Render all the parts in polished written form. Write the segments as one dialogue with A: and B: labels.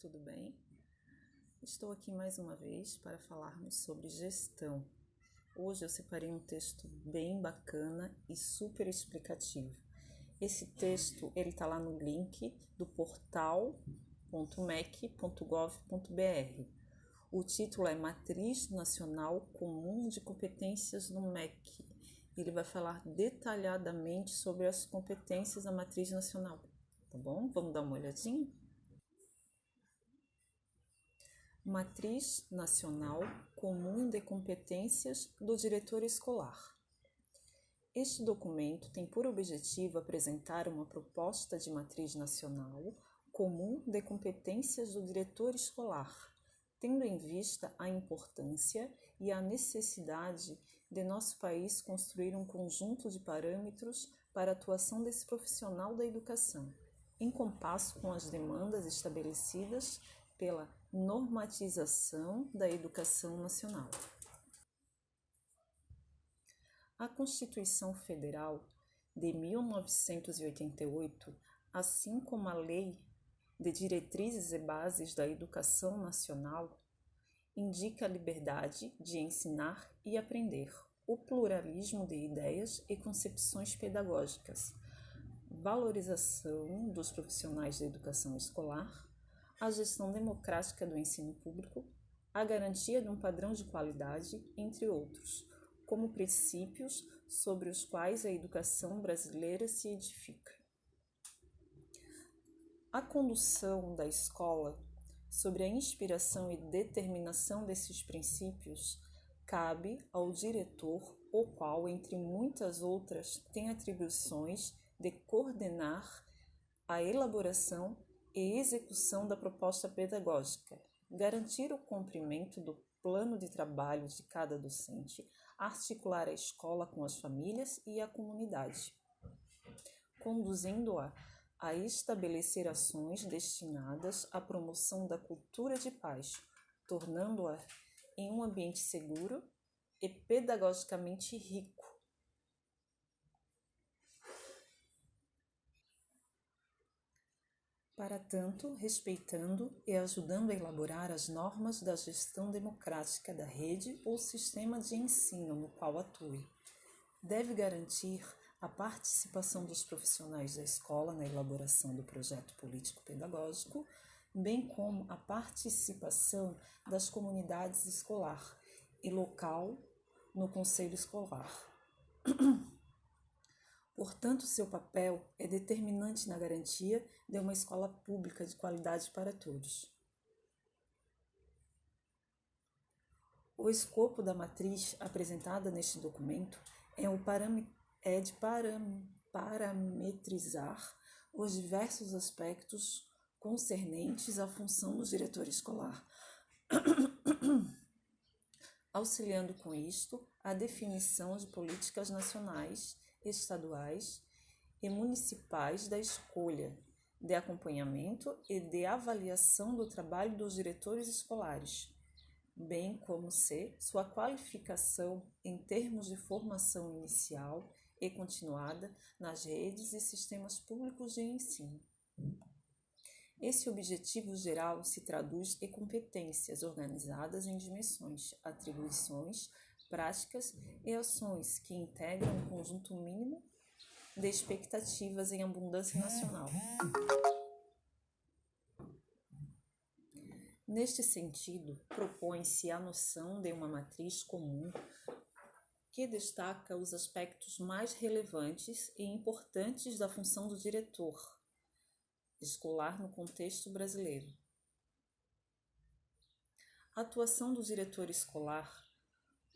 A: tudo bem? Estou aqui mais uma vez para falarmos sobre gestão. Hoje eu separei um texto bem bacana e super explicativo. Esse texto está lá no link do portal.mec.gov.br. O título é Matriz Nacional Comum de Competências no MEC. Ele vai falar detalhadamente sobre as competências da Matriz Nacional. Tá bom? Vamos dar uma olhadinha? Matriz Nacional Comum de Competências do Diretor Escolar. Este documento tem por objetivo apresentar uma proposta de matriz nacional comum de competências do diretor escolar, tendo em vista a importância e a necessidade de nosso país construir um conjunto de parâmetros para a atuação desse profissional da educação, em compasso com as demandas estabelecidas pela normatização da educação nacional. A Constituição Federal de 1988, assim como a Lei de Diretrizes e Bases da Educação Nacional, indica a liberdade de ensinar e aprender, o pluralismo de ideias e concepções pedagógicas, valorização dos profissionais da educação escolar, a gestão democrática do ensino público, a garantia de um padrão de qualidade, entre outros, como princípios sobre os quais a educação brasileira se edifica. A condução da escola sobre a inspiração e determinação desses princípios cabe ao diretor, o qual, entre muitas outras, tem atribuições de coordenar a elaboração e execução da proposta pedagógica, garantir o cumprimento do plano de trabalho de cada docente, articular a escola com as famílias e a comunidade, conduzindo-a a estabelecer ações destinadas à promoção da cultura de paz, tornando-a em um ambiente seguro e pedagogicamente rico. Para tanto, respeitando e ajudando a elaborar as normas da gestão democrática da rede ou sistema de ensino no qual atue, deve garantir a participação dos profissionais da escola na elaboração do projeto político-pedagógico, bem como a participação das comunidades escolar e local no conselho escolar. Portanto, seu papel é determinante na garantia de uma escola pública de qualidade para todos. O escopo da matriz apresentada neste documento é de parametrizar os diversos aspectos concernentes à função do diretor escolar, auxiliando com isto a definição de políticas nacionais, estaduais e municipais da escolha, de acompanhamento e de avaliação do trabalho dos diretores escolares, bem como sua qualificação em termos de formação inicial e continuada nas redes e sistemas públicos de ensino. Esse objetivo geral se traduz em competências organizadas em dimensões, atribuições, práticas e ações que integram um conjunto mínimo de expectativas em abundância nacional. Neste sentido, propõe-se a noção de uma matriz comum que destaca os aspectos mais relevantes e importantes da função do diretor escolar no contexto brasileiro. A atuação do diretor escolar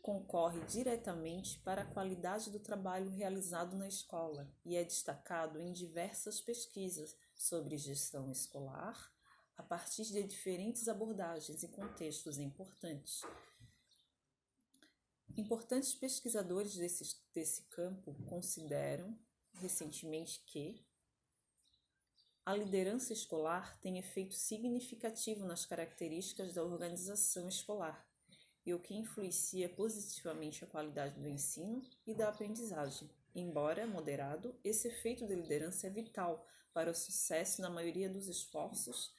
A: concorre diretamente para a qualidade do trabalho realizado na escola e é destacado em diversas pesquisas sobre gestão escolar, a partir de diferentes abordagens e contextos importantes. Importantes pesquisadores desse campo consideram recentemente que a liderança escolar tem efeito significativo nas características da organização escolar, e o que influencia positivamente a qualidade do ensino e da aprendizagem. Embora moderado, esse efeito de liderança é vital para o sucesso na maioria dos esforços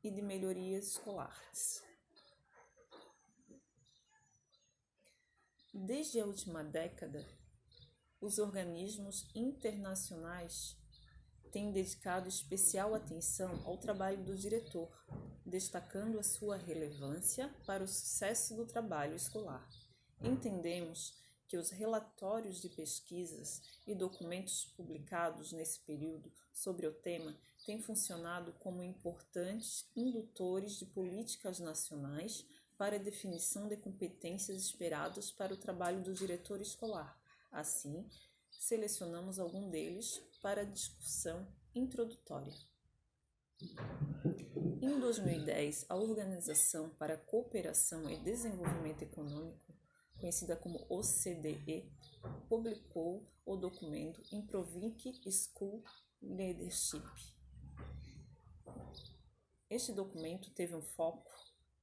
A: e de melhorias escolares. Desde a última década, os organismos internacionais têm dedicado especial atenção ao trabalho do diretor, destacando a sua relevância para o sucesso do trabalho escolar. Entendemos que os relatórios de pesquisas e documentos publicados nesse período sobre o tema têm funcionado como importantes indutores de políticas nacionais para a definição de competências esperadas para o trabalho do diretor escolar. Assim, selecionamos algum deles para a discussão introdutória. Em 2010, a Organização para a Cooperação e Desenvolvimento Econômico, conhecida como OCDE, publicou o documento Improving School Leadership. Este documento teve um foco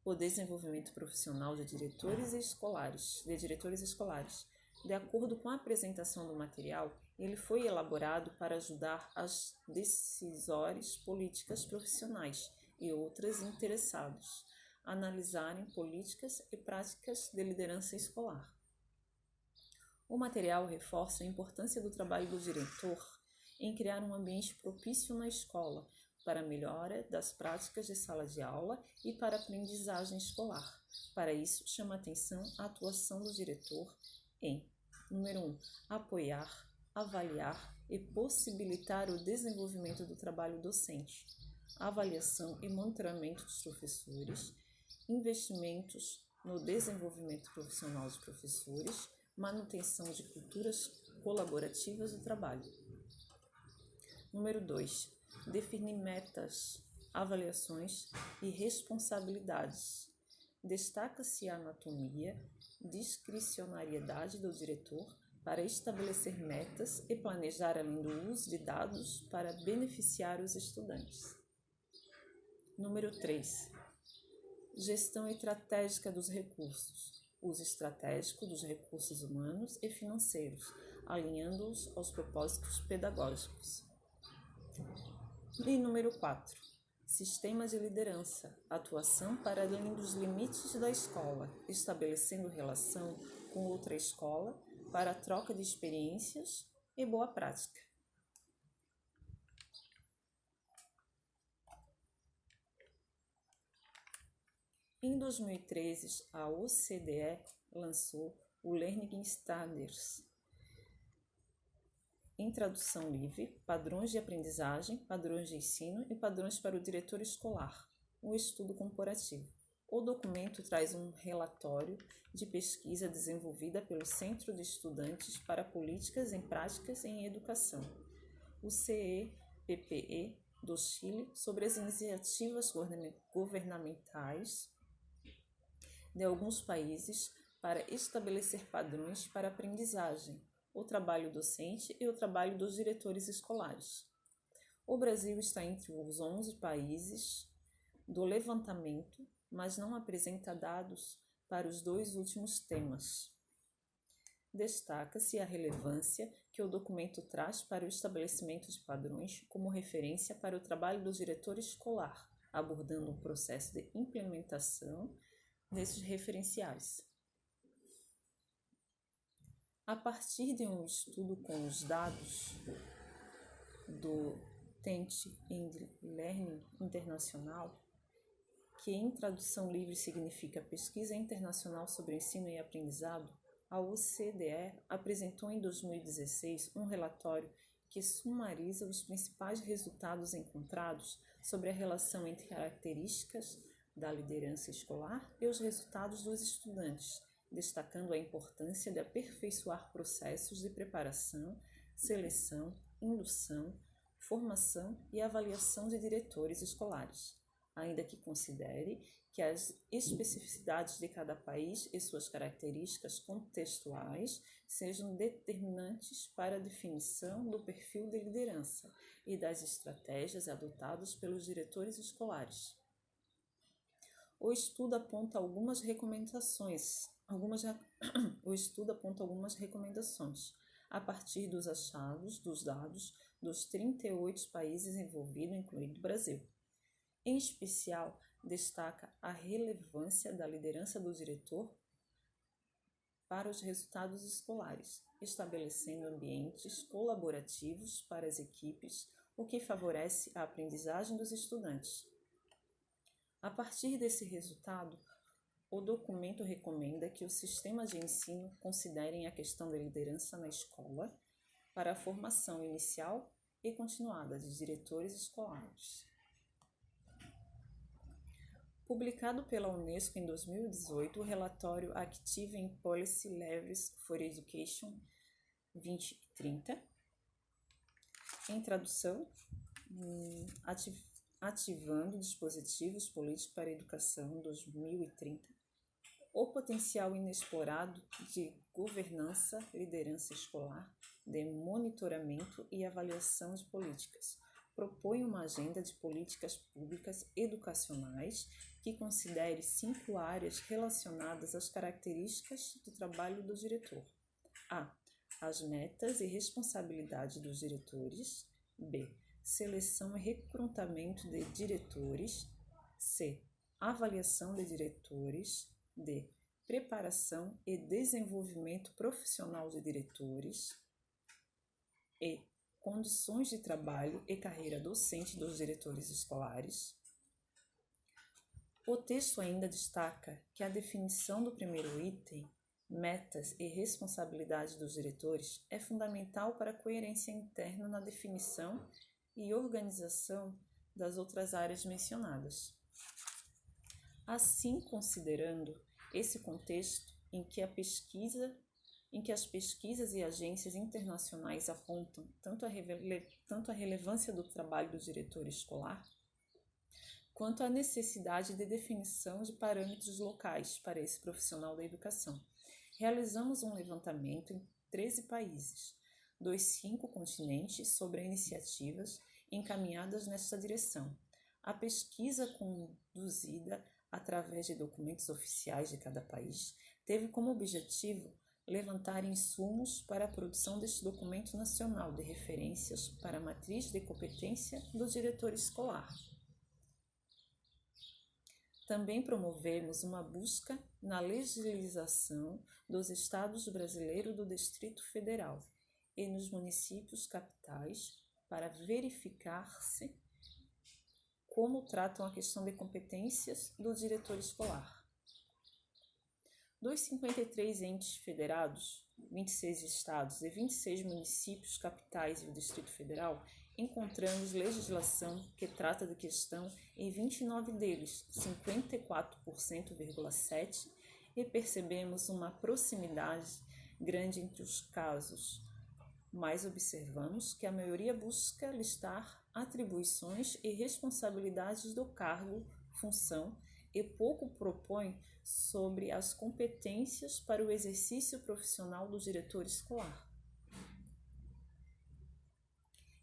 A: no desenvolvimento profissional de diretores escolares. De acordo com a apresentação do material, ele foi elaborado para ajudar as decisores políticas profissionais e outros interessados a analisarem políticas e práticas de liderança escolar. O material reforça a importância do trabalho do diretor em criar um ambiente propício na escola para a melhora das práticas de sala de aula e para a aprendizagem escolar. Para isso, chama atenção a atuação do diretor em, número 1, apoiar, avaliar e possibilitar o desenvolvimento do trabalho docente, avaliação e monitoramento dos professores, investimentos no desenvolvimento profissional dos professores, manutenção de culturas colaborativas do trabalho. Número 2. Definir metas, avaliações e responsabilidades. Destaca-se a anatomia, discricionariedade do diretor para estabelecer metas e planejar além do uso de dados para beneficiar os estudantes. Número 3. Gestão estratégica dos recursos. Uso estratégico dos recursos humanos e financeiros, alinhando-os aos propósitos pedagógicos. E número 4. Sistema de liderança. Atuação para além dos limites da escola, estabelecendo relação com outra escola para a troca de experiências e boa prática. Em 2013, a OCDE lançou o Learning Standards, em tradução livre, padrões de aprendizagem, padrões de ensino e padrões para o diretor escolar, um estudo comparativo. O documento traz um relatório de pesquisa desenvolvida pelo Centro de Estudantes para Políticas em Práticas em Educação, o CEPPE do Chile, sobre as iniciativas governamentais de alguns países para estabelecer padrões para aprendizagem, o trabalho docente e o trabalho dos diretores escolares. O Brasil está entre os 11 países do levantamento, mas não apresenta dados para os dois últimos temas. Destaca-se a relevância que o documento traz para o estabelecimento de padrões como referência para o trabalho do diretor escolar, abordando um processo de implementação desses referenciais. A partir de um estudo com os dados do Teaching and Learning Internacional, que em tradução livre significa Pesquisa Internacional sobre Ensino e Aprendizado, a OCDE apresentou em 2016 um relatório que sumariza os principais resultados encontrados sobre a relação entre características da liderança escolar e os resultados dos estudantes, destacando a importância de aperfeiçoar processos de preparação, seleção, indução, formação e avaliação de diretores escolares, ainda que considere que as especificidades de cada país e suas características contextuais sejam determinantes para a definição do perfil de liderança e das estratégias adotadas pelos diretores escolares. O estudo aponta algumas recomendações a partir dos achados dos dados dos 38 países envolvidos, incluindo o Brasil. Em especial, destaca a relevância da liderança do diretor para os resultados escolares, estabelecendo ambientes colaborativos para as equipes, o que favorece a aprendizagem dos estudantes. A partir desse resultado, o documento recomenda que os sistemas de ensino considerem a questão da liderança na escola para a formação inicial e continuada de diretores escolares. Publicado pela Unesco em 2018, o relatório Active and Policy Levels for Education 2030, em tradução, ativando dispositivos políticos para a educação 2030, o potencial inexplorado de governança, liderança escolar, de monitoramento e avaliação de políticas. Propõe uma agenda de políticas públicas educacionais que considere 5 áreas relacionadas às características do trabalho do diretor. A. As metas e responsabilidade dos diretores. B. Seleção e recrutamento de diretores. C. Avaliação de diretores. D. Preparação e desenvolvimento profissional de diretores. E. Condições de trabalho e carreira docente dos diretores escolares. O texto ainda destaca que a definição do primeiro item, metas e responsabilidade dos diretores, é fundamental para a coerência interna na definição e organização das outras áreas mencionadas. Assim, considerando esse contexto em que as pesquisas e agências internacionais apontam tanto a relevância do trabalho do diretor escolar, quanto a necessidade de definição de parâmetros locais para esse profissional da educação. Realizamos um levantamento em 13 países, dos 5 continentes, sobre iniciativas encaminhadas nesta direção. A pesquisa, conduzida através de documentos oficiais de cada país, teve como objetivo levantar insumos para a produção deste documento nacional de referências para a matriz de competência do diretor escolar. Também promovemos uma busca na legislação dos estados brasileiros do Distrito Federal e nos municípios capitais para verificar-se como tratam a questão de competências do diretor escolar. Dos 53 entes federados, 26 estados e 26 municípios capitais e o Distrito Federal, encontramos legislação que trata da questão em 29 deles, 54,7%, e percebemos uma proximidade grande entre os casos, mas observamos que a maioria busca listar atribuições e responsabilidades do cargo, função, e pouco propõe sobre as competências para o exercício profissional do diretor escolar.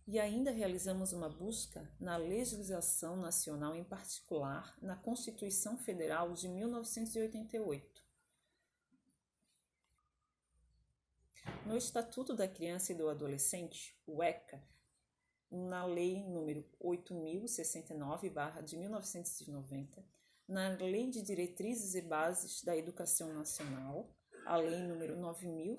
A: E ainda realizamos uma busca na legislação nacional, em particular na Constituição Federal de 1988. No Estatuto da Criança e do Adolescente, o ECA, na Lei nº 8.069, de 1990, na Lei de Diretrizes e Bases da Educação Nacional, a Lei nº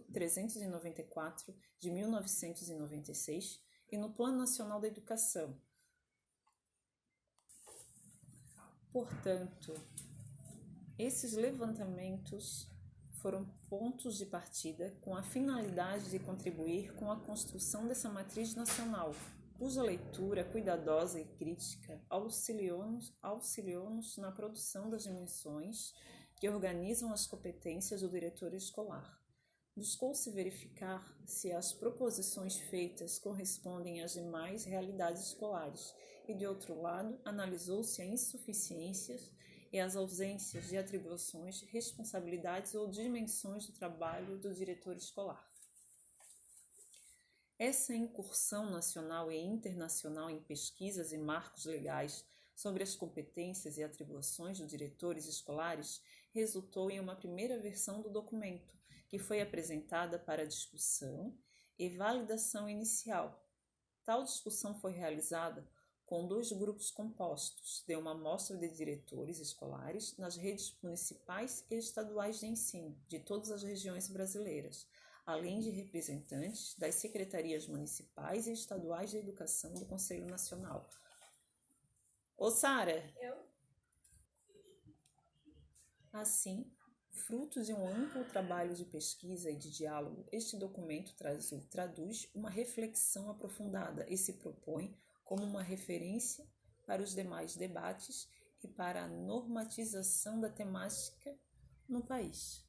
A: 9.394, de 1996, e no Plano Nacional da Educação. Portanto, esses levantamentos foram pontos de partida com a finalidade de contribuir com a construção dessa matriz nacional, cuja leitura cuidadosa e crítica auxiliou-nos na produção das dimensões que organizam as competências do diretor escolar. Buscou-se verificar se as proposições feitas correspondem às demais realidades escolares e, de outro lado, analisou-se as insuficiências e as ausências de atribuições, responsabilidades ou dimensões do trabalho do diretor escolar. Essa incursão nacional e internacional em pesquisas e marcos legais sobre as competências e atribuições dos diretores escolares resultou em uma primeira versão do documento, que foi apresentada para discussão e validação inicial. Tal discussão foi realizada com 2 grupos compostos de uma amostra de diretores escolares nas redes municipais e estaduais de ensino de todas as regiões brasileiras, além de representantes das secretarias municipais e estaduais de educação do Conselho Nacional. Ô, Sara! Assim, fruto de um amplo trabalho de pesquisa e de diálogo, este documento traduz uma reflexão aprofundada e se propõe como uma referência para os demais debates e para a normatização da temática no país.